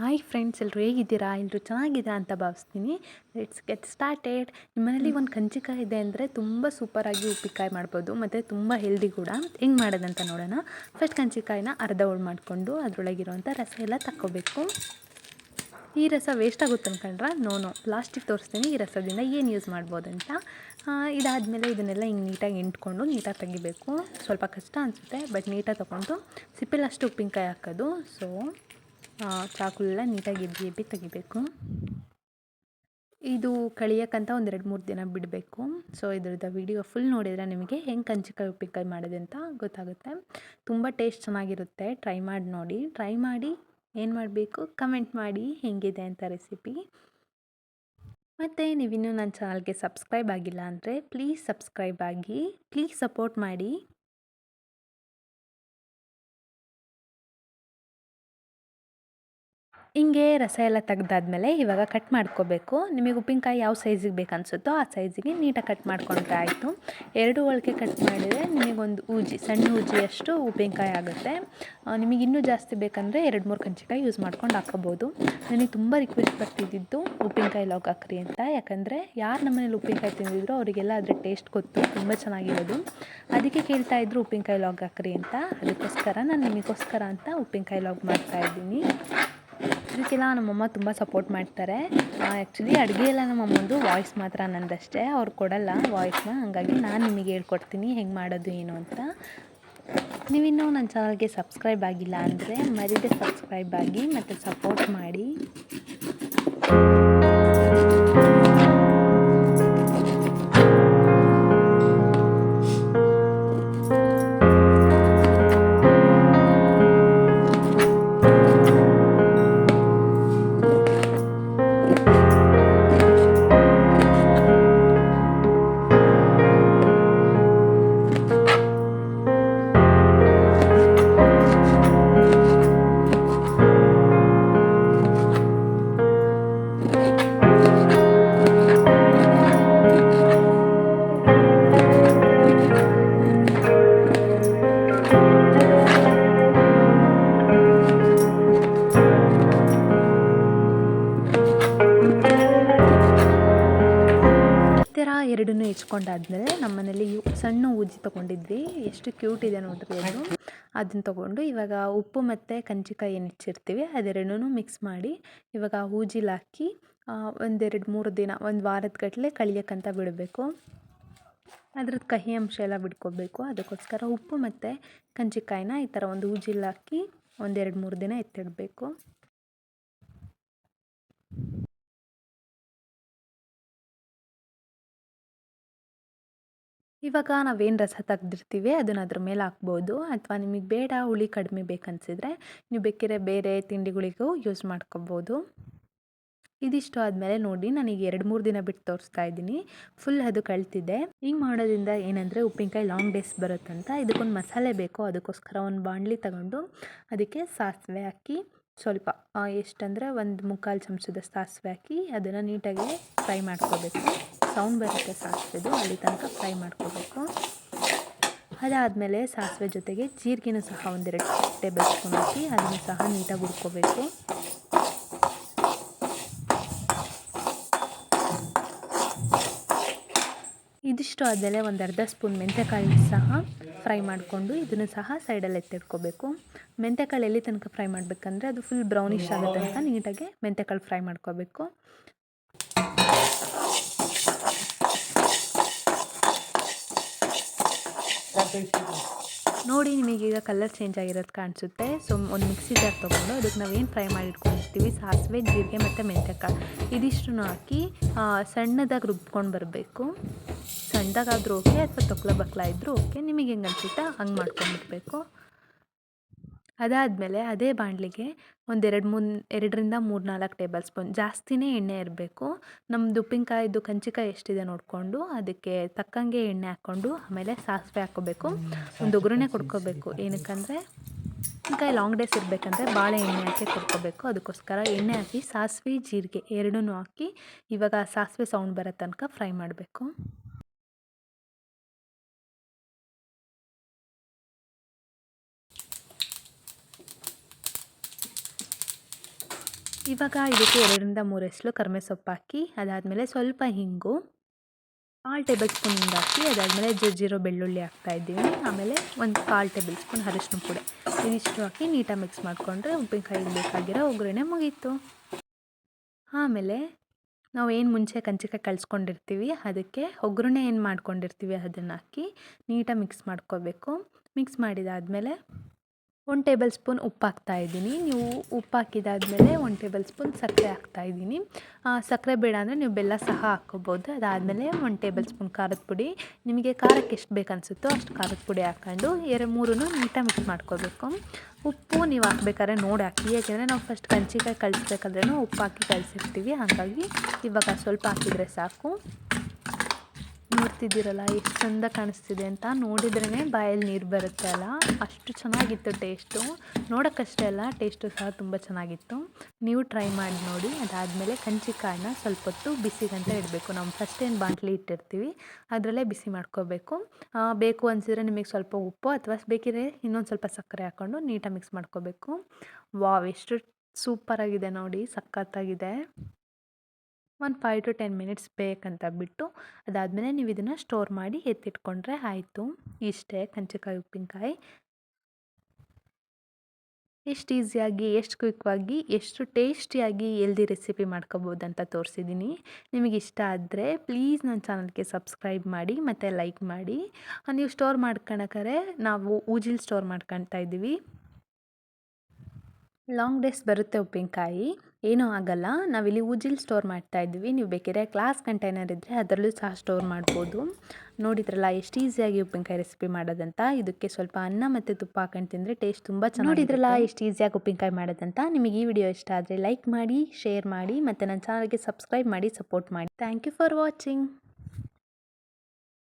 Hi friends, ಎಲ್ಲರೂ ಹೇಗಿದ್ದೀರಾ? ಎಲ್ಲರೂ ಚೆನ್ನಾಗಿದ್ದೀರಾ ಅಂತ ಭಾವಿಸ್ತೀನಿ. Let's get started. ನಿಮ್ಮನೇಲಿ ಒಂದು ಕಂಚಿಕಾಯಿ ಇದೆ ಅಂದರೆ ತುಂಬ ಸೂಪರಾಗಿ ಉಪ್ಪಿನಕಾಯಿ ಮಾಡ್ಬೋದು ಮತ್ತು ತುಂಬ ಹೆಲ್ದಿ ಕೂಡ. ಹೆಂಗೆ ಮಾಡೋದಂತ ನೋಡೋಣ. ಫಸ್ಟ್ ಕಂಚಿಕಾಯಿನ ಅರ್ಧ ಹೋಳು ಮಾಡಿಕೊಂಡು ಅದರೊಳಗಿರೋಂಥ ರಸ ಎಲ್ಲ ತಕ್ಕೋಬೇಕು. ಈ ರಸ ವೇಸ್ಟ್ ಆಗುತ್ತೆ ಅಂದ್ಕೊಂಡ್ರೆ ನೋ ಲಾಸ್ಟಿಗೆ ತೋರಿಸ್ತೀನಿ ಈ ರಸದಿಂದ ಏನು ಯೂಸ್ ಮಾಡ್ಬೋದಂತ. ಇದಾದಮೇಲೆ ಇದನ್ನೆಲ್ಲ ಹಿಂಗೆ ನೀಟಾಗಿ ಎಂಟ್ಕೊಂಡು ನೀಟಾಗಿ ತೆಗಿಬೇಕು. ಸ್ವಲ್ಪ ಕಷ್ಟ ಅನಿಸುತ್ತೆ, ಬಟ್ ನೀಟಾಗಿ ತೊಗೊಂಡು ಸಿಪ್ಪೆಲಷ್ಟು ಉಪ್ಪಿನಕಾಯಿ ಹಾಕೋದು. ಸೊ ಚಾಕುಲೆಲ್ಲ ನೀಟಾಗಿ ಎಬ್ಬಿ ತೆಗಿಬೇಕು. ಇದು ಕಳಿಯೋಕ್ಕಂತ ಒಂದು 2-3 ದಿನ ಬಿಡಬೇಕು. ಸೊ ಇದ್ರದ್ದು ವಿಡಿಯೋ ಫುಲ್ ನೋಡಿದರೆ ನಿಮಗೆ ಹೆಂಗೆ ಕಂಚಿಕಾಯಿ ಉಪ್ಪಿನಕಾಯಿ ಮಾಡೋದು ಅಂತ ಗೊತ್ತಾಗುತ್ತೆ. ತುಂಬ ಟೇಸ್ಟ್ ಚೆನ್ನಾಗಿರುತ್ತೆ. ಟ್ರೈ ಮಾಡಿ ನೋಡಿ. ಟ್ರೈ ಮಾಡಿ ಏನು ಮಾಡಬೇಕು ಕಮೆಂಟ್ ಮಾಡಿ ಹೇಗಿದೆ ಅಂತ ರೆಸಿಪಿ. ಮತ್ತು ನೀವಿನ್ನೂ ನನ್ನ ಚಾನಲ್ಗೆ ಸಬ್ಸ್ಕ್ರೈಬ್ ಆಗಿಲ್ಲ ಅಂದರೆ ಪ್ಲೀಸ್ ಸಬ್ಸ್ಕ್ರೈಬ್ ಆಗಿ, ಪ್ಲೀಸ್ ಸಪೋರ್ಟ್ ಮಾಡಿ. ಹಿಂಗೆ ರಸ ಎಲ್ಲ ತೆಗ್ದಾದ್ಮೇಲೆ ಇವಾಗ ಕಟ್ ಮಾಡ್ಕೋಬೇಕು. ನಿಮಗೆ ಉಪ್ಪಿನಕಾಯಿ ಯಾವ ಸೈಜಿಗೆ ಬೇಕನ್ಸುತ್ತೋ ಆ ಸೈಜಿಗೆ ನೀಟಾಗಿ ಕಟ್ ಮಾಡ್ಕೊಂಡ್ರೆ ಆಯಿತು. 2 ಹೋಳಿಗೆ ಕಟ್ ಮಾಡಿದರೆ ನಿಮಗೊಂದು ಸಣ್ಣ ಹೂಜಿಯಷ್ಟು ಉಪ್ಪಿನಕಾಯಿ ಆಗುತ್ತೆ. ನಿಮಗೆ ಇನ್ನೂ ಜಾಸ್ತಿ ಬೇಕಂದರೆ 2-3 ಕಂಚಿಕಾಯಿ ಯೂಸ್ ಮಾಡ್ಕೊಂಡು ಹಾಕೋಬೋದು. ನನಗೆ ತುಂಬ ರಿಕ್ವೆಸ್ಟ್ ಬರ್ತಿದ್ದಿದ್ದು ಉಪ್ಪಿನಕಾಯಿ ಲಾಗ್ ಹಾಕ್ರಿ ಅಂತ. ಯಾಕಂದರೆ ಯಾರು ನಮ್ಮನೇಲಿ ಉಪ್ಪಿನಕಾಯಿ ತಿಂದಿದ್ರು ಅವರಿಗೆಲ್ಲ ಅದರ ಟೇಸ್ಟ್ ಗೊತ್ತು, ತುಂಬ ಚೆನ್ನಾಗಿರೋದು. ಅದಕ್ಕೆ ಕೇಳ್ತಾಯಿದ್ರು ಉಪ್ಪಿನಕಾಯಿ ಲಾಗ್ ಹಾಕ್ರಿ ಅಂತ. ಅದಕ್ಕೋಸ್ಕರ ನಾನು ನಿಮಗೋಸ್ಕರ ಅಂತ ಉಪ್ಪಿನಕಾಯಿ ಲಾಗ್ ಮಾಡ್ತಾಯಿದ್ದೀನಿ. ಇದಕ್ಕೆಲ್ಲ ನಮ್ಮಮ್ಮ ತುಂಬ ಸಪೋರ್ಟ್ ಮಾಡ್ತಾರೆ. ಆ್ಯಕ್ಚುಲಿ ಅಡುಗೆ ಎಲ್ಲ ನಮ್ಮಮ್ಮಂದು, ವಾಯ್ಸ್ ಮಾತ್ರ ನನ್ನದಷ್ಟೇ. ಅವ್ರು ಕೊಡಲ್ಲ ವಾಯ್ಸ್ನ. ಹಾಗಾಗಿ ನಾನು ನಿಮಗೆ ಹೇಳ್ಕೊಡ್ತೀನಿ ಹೆಂಗೆ ಮಾಡೋದು ಏನು ಅಂತ. ನೀವಿನ್ನೂ ನನ್ನ ಚಾನಲ್ಗೆ ಸಬ್ಸ್ಕ್ರೈಬ್ ಆಗಿಲ್ಲ ಅಂದರೆ ಮರೀದೆ ಸಬ್ಸ್ಕ್ರೈಬ್ ಆಗಿ ಮತ್ತು ಸಪೋರ್ಟ್ ಮಾಡಿ. ಎರಡನ್ನೂ ಹೆಚ್ಕೊಂಡಾದ್ಮೇಲೆ ನಮ್ಮನೇಲಿ ಸಣ್ಣ ಹೂಜಿ ತೊಗೊಂಡಿದ್ವಿ. ಎಷ್ಟು ಕ್ಯೂಟ್ ಇದೆ ನೋಡ್ರಿ ಅದು. ಅದನ್ನು ತೊಗೊಂಡು ಇವಾಗ ಉಪ್ಪು ಮತ್ತು ಕಂಚಿಕಾಯಿ ಏನು ಹೆಚ್ಚಿರ್ತೀವಿ ಅದೆರಡನ್ನೂ ಮಿಕ್ಸ್ ಮಾಡಿ ಇವಾಗ ಹೂಜಿಲಿ ಹಾಕಿ 1-2-3 ದಿನ, 1 ವಾರದ ಗಟ್ಟಲೆ ಕಳಿಯೋಕ್ಕಂತ ಬಿಡಬೇಕು. ಅದ್ರದ್ದು ಕಹಿ ಅಂಶ ಎಲ್ಲ ಬಿಡ್ಕೋಬೇಕು. ಅದಕ್ಕೋಸ್ಕರ ಉಪ್ಪು ಮತ್ತು ಕಂಚಿಕಾಯಿನ ಈ ಥರ ಒಂದು ಹೂಜಿಲಿ ಹಾಕಿ 1-2-3 ದಿನ ಎತ್ತಿಡಬೇಕು. ಇವಾಗ ನಾವೇನು ರಸ ತೆಗ್ದಿರ್ತೀವಿ ಅದನ್ನು ಅದ್ರ ಮೇಲೆ ಹಾಕ್ಬೋದು. ಅಥವಾ ನಿಮಗೆ ಬೇಡ, ಹುಳಿ ಕಡಿಮೆ ಬೇಕನ್ಸಿದ್ರೆ ನೀವು ಬೇಕಿದ್ರೆ ಬೇರೆ ತಿಂಡಿಗಳಿಗೂ ಯೂಸ್ ಮಾಡ್ಕೊಬೋದು. ಇದಿಷ್ಟು ಆದಮೇಲೆ ನೋಡಿ, ನಾನೀಗ 2-3 ದಿನ ಬಿಟ್ಟು ತೋರಿಸ್ತಾ ಇದ್ದೀನಿ. ಫುಲ್ ಅದು ಕಳ್ತಿದೆ. ಹಿಂಗೆ ಮಾಡೋದ್ರಿಂದ ಏನಂದರೆ ಉಪ್ಪಿನಕಾಯಿ ಲಾಂಗ್ ಡೇಸ್ ಬರುತ್ತಂತ. ಇದಕ್ಕೊಂದು ಮಸಾಲೆ ಬೇಕು. ಅದಕ್ಕೋಸ್ಕರ ಒಂದು ಬಾಣಲಿ ತಗೊಂಡು ಅದಕ್ಕೆ ಸಾಸಿವೆ ಹಾಕಿ, ಸ್ವಲ್ಪ ಎಷ್ಟಂದರೆ 1/4 ಚಮಚದಷ್ಟು ಸಾಸಿವೆ ಹಾಕಿ ಅದನ್ನು ನೀಟಾಗಿ ಫ್ರೈ ಮಾಡ್ಕೋಬೇಕು. ಸೌಂಡ್ ಬರುತ್ತೆ ಸಾಸಿವೆದು, ಅಲ್ಲಿ ತನಕ ಫ್ರೈ ಮಾಡ್ಕೋಬೇಕು. ಅದಾದಮೇಲೆ ಸಾಸಿವೆ ಜೊತೆಗೆ ಜೀರಿಗೆನೂ ಸಹ 1-2 ಟೇಬಲ್ ಸ್ಪೂನ್ ಹಾಕಿ ಅದನ್ನು ಸಹ ನೀಟಾಗಿ ಹುರ್ಕೋಬೇಕು. ಇದಿಷ್ಟು ಆದಮೇಲೆ ಒಂದು ಅರ್ಧ ಸ್ಪೂನ್ ಮೆಂತ್ಯಕಾಳು ಸಹ ಫ್ರೈ ಮಾಡಿಕೊಂಡು ಇದನ್ನು ಸಹ ಸೈಡಲ್ಲಿ ಎತ್ತಿಡ್ಕೋಬೇಕು. ಮೆಂತ್ಯಕಾಳು ಎಲ್ಲಿ ತನಕ ಫ್ರೈ ಮಾಡಬೇಕಂದ್ರೆ ಅದು ಫುಲ್ ಬ್ರೌನಿಷ್ ಆಗೋ ತನಕ ನೀಟಾಗಿ ಮೆಂತ್ಯಕಾಳು ಫ್ರೈ ಮಾಡ್ಕೋಬೇಕು. ನೋಡಿ, ನಿಮಗೀಗ ಕಲರ್ ಚೇಂಜ್ ಆಗಿರೋದು ಕಾಣಿಸುತ್ತೆ. ಸೊ ಒಂದು ಮಿಕ್ಸಿ ಜಾರ್ ತೊಗೊಂಡು ಅದಕ್ಕೆ ನಾವೇನು ಫ್ರೈ ಮಾಡಿ ಇಟ್ಕೊಂಡಿರ್ತೀವಿ ಸಾಸಿವೆ, ಜೀರಿಗೆ ಮತ್ತು ಮೆಂತ್ಯಕಾಳು ಇದಿಷ್ಟನ್ನು ಹಾಕಿ ಸಣ್ಣದಾಗಿ ರುಬ್ಕೊಂಡು ಬರಬೇಕು. ಸಣ್ಣದಾಗಾದರೂ ಓಕೆ, ಅಥವಾ ತೊಕ್ಲ ಬಕ್ಲ ಇದ್ದರೂ ಓಕೆ, ನಿಮಗೆ ಹೆಂಗೆ ಅನಿಸುತ್ತೆ ಹಂಗೆ ಮಾಡ್ಕೊಂಡ್ಬಿಡ್ಬೇಕು. ಅದಾದಮೇಲೆ ಅದೇ ಬಾಣಲಿಗೆ 2-3-4 ಟೇಬಲ್ ಸ್ಪೂನ್, ಜಾಸ್ತಿನೇ ಎಣ್ಣೆ ಇರಬೇಕು. ನಮ್ಮದು ಉಪ್ಪಿನಕಾಯಿದು ಕಂಚಿಕಾಯಿ ಎಷ್ಟಿದೆ ನೋಡಿಕೊಂಡು ಅದಕ್ಕೆ ತಕ್ಕಂಗೆ ಎಣ್ಣೆ ಹಾಕ್ಕೊಂಡು ಆಮೇಲೆ ಸಾಸಿವೆ ಹಾಕ್ಕೋಬೇಕು. ಒಂದು ಒಗ್ಗರಣೆ ಕೊಡ್ಕೋಬೇಕು. ಏನಕ್ಕಂದರೆ ಉಪ್ಪಿನಕಾಯಿ ಲಾಂಗ್ ಡೇಸ್ ಇರಬೇಕಂದ್ರೆ ಭಾಳ ಎಣ್ಣೆ ಹಾಕಿ ಕೊಡ್ಕೋಬೇಕು. ಅದಕ್ಕೋಸ್ಕರ ಎಣ್ಣೆ ಹಾಕಿ ಸಾಸಿವೆ, ಜೀರಿಗೆ ಎರಡನ್ನೂ ಹಾಕಿ ಇವಾಗ ಸಾಸಿವೆ ಸೌಂಡ್ ಬರೋ ತನಕ ಫ್ರೈ ಮಾಡಬೇಕು. ಇವಾಗ ಇದಕ್ಕೆ 2ರಿಂದ 3 ಎಸಳು ಕರಿಮೆ ಸೊಪ್ಪು ಹಾಕಿ, ಅದಾದಮೇಲೆ ಸ್ವಲ್ಪ ಹಿಂಗು, 1/4 ಟೇಬಲ್ ಸ್ಪೂನ್ ಹಿಂಗೆ ಹಾಕಿ, ಅದಾದಮೇಲೆ ಜಜ್ಜಿರೋ ಬೆಳ್ಳುಳ್ಳಿ ಹಾಕ್ತಾಯಿದ್ದೀವಿ. ಆಮೇಲೆ ಒಂದು 1/4 ಟೇಬಲ್ ಸ್ಪೂನ್ ಅರಿಶಿನ ಪುಡಿ, ಇದಿಷ್ಟು ಹಾಕಿ ನೀಟಾಗಿ ಮಿಕ್ಸ್ ಮಾಡಿಕೊಂಡ್ರೆ ಉಪ್ಪಿನಕಾಯಿಗೆ ಬೇಕಾಗಿರೋ ಒಗ್ಗರಣೆ ಮುಗೀತು. ಆಮೇಲೆ ನಾವು ಏನು ಮುಂಚೆ ಕಂಚಿಕಾಯಿ ಕಲಿಸ್ಕೊಂಡಿರ್ತೀವಿ ಅದಕ್ಕೆ ಒಗ್ಗರಣೆ ಏನು ಮಾಡ್ಕೊಂಡಿರ್ತೀವಿ ಅದನ್ನು ಹಾಕಿ ನೀಟಾಗಿ ಮಿಕ್ಸ್ ಮಾಡ್ಕೋಬೇಕು. ಮಿಕ್ಸ್ ಮಾಡಿದಾದಮೇಲೆ 1 ಟೇಬಲ್ ಸ್ಪೂನ್ ಉಪ್ಪು ಹಾಕ್ತಾಯಿದ್ದೀನಿ. ನೀವು ಉಪ್ಪು ಹಾಕಿದಾದಮೇಲೆ 1 ಟೇಬಲ್ ಸ್ಪೂನ್ ಸಕ್ಕರೆ ಹಾಕ್ತಾಯಿದ್ದೀನಿ. ಸಕ್ಕರೆ ಬೇಡ ಅಂದರೆ ನೀವು ಬೆಲ್ಲ ಸಹ ಹಾಕ್ಕೋಬೋದು. ಅದಾದಮೇಲೆ 1 ಟೇಬಲ್ ಸ್ಪೂನ್ ಖಾರದ ಪುಡಿ, ನಿಮಗೆ ಖಾರಕ್ಕೆ ಎಷ್ಟು ಬೇಕು ಅನಿಸುತ್ತೋ ಅಷ್ಟು ಖಾರದ ಪುಡಿ ಹಾಕ್ಕೊಂಡು 3 ನೀಟಾಗಿ ಮಿಕ್ಸ್ ಮಾಡ್ಕೋಬೇಕು. ಉಪ್ಪು ನೀವು ಹಾಕ್ಬೇಕಾದ್ರೆ ನೋಡಿ ಹಾಕಿ, ಯಾಕೆಂದರೆ ನಾವು ಫಸ್ಟ್ ಕಂಚಿಕಾಯಿ ಕಲಿಸ್ಬೇಕಾದ್ರೂ ಉಪ್ಪು ಹಾಕಿ ಕಲಿಸಿರ್ತೀವಿ. ಹಾಗಾಗಿ ಇವಾಗ ಸ್ವಲ್ಪ ಹಾಕಿದರೆ ಸಾಕು. ನೋಡ್ತಿದ್ದೀರಲ್ಲ ಎಷ್ಟು ಚಂದ ಕಾಣಿಸ್ತಿದೆ ಅಂತ, ನೋಡಿದ್ರೇ ಬಾಯಲ್ಲಿ ನೀರು ಬರುತ್ತೆ ಅಲ್ಲ, ಅಷ್ಟು ಚೆನ್ನಾಗಿತ್ತು ಟೇಸ್ಟು. ನೋಡೋಕ್ಕಷ್ಟೇ ಅಲ್ಲ, ಟೇಸ್ಟು ಸಹ ತುಂಬ ಚೆನ್ನಾಗಿತ್ತು. ನೀವು ಟ್ರೈ ಮಾಡಿ ನೋಡಿ. ಅದಾದಮೇಲೆ ಕಂಚಿಕಾಯನ್ನ ಸ್ವಲ್ಪ ಹೊತ್ತು ಬಿಸಿಗಂತ ಇಡಬೇಕು. ನಾವು ಫಸ್ಟ್ ಏನು ಬಾಣಲಿ ಇಟ್ಟಿರ್ತೀವಿ ಅದರಲ್ಲೇ ಬಿಸಿ ಮಾಡ್ಕೋಬೇಕು. ಬೇಕು ಅನಿಸಿದ್ರೆ ನಿಮಗೆ ಸ್ವಲ್ಪ ಉಪ್ಪು ಅಥವಾ ಬೇಕಿದ್ರೆ ಇನ್ನೊಂದು ಸ್ವಲ್ಪ ಸಕ್ಕರೆ ಹಾಕ್ಕೊಂಡು ನೀಟಾಗಿ ಮಿಕ್ಸ್ ಮಾಡ್ಕೋಬೇಕು. ವಾವ್, ಎಷ್ಟು ಸೂಪರಾಗಿದೆ ನೋಡಿ, ಸಖತ್ತಾಗಿದೆ. ಒಂದು 5 to 10 ಮಿನಿಟ್ಸ್ ಬೇಕಂತ ಬಿಟ್ಟು ಅದಾದಮೇಲೆ ನೀವು ಇದನ್ನು ಸ್ಟೋರ್ ಮಾಡಿ ಎತ್ತಿಟ್ಕೊಂಡ್ರೆ ಆಯಿತು. ಇಷ್ಟೇ ಕಂಚಿಕಾಯಿ ಉಪ್ಪಿನಕಾಯಿ. ಎಷ್ಟು ಈಸಿಯಾಗಿ, ಎಷ್ಟು ಕ್ವಿಕ್ಕಾಗಿ, ಎಷ್ಟು ಟೇಸ್ಟಿಯಾಗಿ ಹೆಲ್ದಿ ರೆಸಿಪಿ ಮಾಡ್ಕೋಬೋದಂತ ತೋರಿಸಿದ್ದೀನಿ. ನಿಮಗೆ ಇಷ್ಟ ಆದರೆ ಪ್ಲೀಸ್ ನನ್ನ ಚಾನಲ್ಗೆ ಸಬ್ಸ್ಕ್ರೈಬ್ ಮಾಡಿ ಮತ್ತು ಲೈಕ್ ಮಾಡಿ. ನೀವು ಸ್ಟೋರ್ ಮಾಡ್ಕೊಳಕ್ಕಾರೆ ನಾವು ಊಜಿಲ್ ಸ್ಟೋರ್ ಮಾಡ್ಕೊತಾ ಇದ್ದೀವಿ. ಲಾಂಗ್ ಡೇಸ್ ಬರುತ್ತೆ ಉಪ್ಪಿನಕಾಯಿ, ಏನೂ ಆಗಲ್ಲ. ನಾವಿಲ್ಲಿ ಊಜಿಲ್ ಸ್ಟೋರ್ ಮಾಡ್ತಾಯಿದ್ವಿ. ನೀವು ಬೇಕಿದ್ರೆ ಗ್ಲಾಸ್ ಕಂಟೈನರ್ ಇದ್ದರೆ ಅದರಲ್ಲೂ ಸಹ ಸ್ಟೋರ್ ಮಾಡ್ಬೋದು. ನೋಡಿದ್ರಲ್ಲ ಎಷ್ಟು ಈಸಿಯಾಗಿ ಉಪ್ಪಿನಕಾಯಿ ರೆಸಿಪಿ ಮಾಡೋದಂತ. ಇದಕ್ಕೆ ಸ್ವಲ್ಪ ಅನ್ನ ಮತ್ತು ತುಪ್ಪ ಹಾಕೊಂಡು ತಿಂದರೆ ಟೇಸ್ಟ್ ತುಂಬ ಚೆನ್ನಾಗಿ. ನೋಡಿದ್ರಲ್ಲ ಎಷ್ಟು ಈಸಿಯಾಗಿ ಉಪ್ಪಿನಕಾಯಿ ಮಾಡೋದಂತ. ನಿಮಗೆ ಈ ವಿಡಿಯೋ ಇಷ್ಟ ಆದರೆ ಲೈಕ್ ಮಾಡಿ, ಶೇರ್ ಮಾಡಿ ಮತ್ತು ನನ್ನ ಚಾನಲ್ಗೆ ಸಬ್ಸ್ಕ್ರೈಬ್ ಮಾಡಿ ಸಪೋರ್ಟ್ ಮಾಡಿ. Thank you for watching.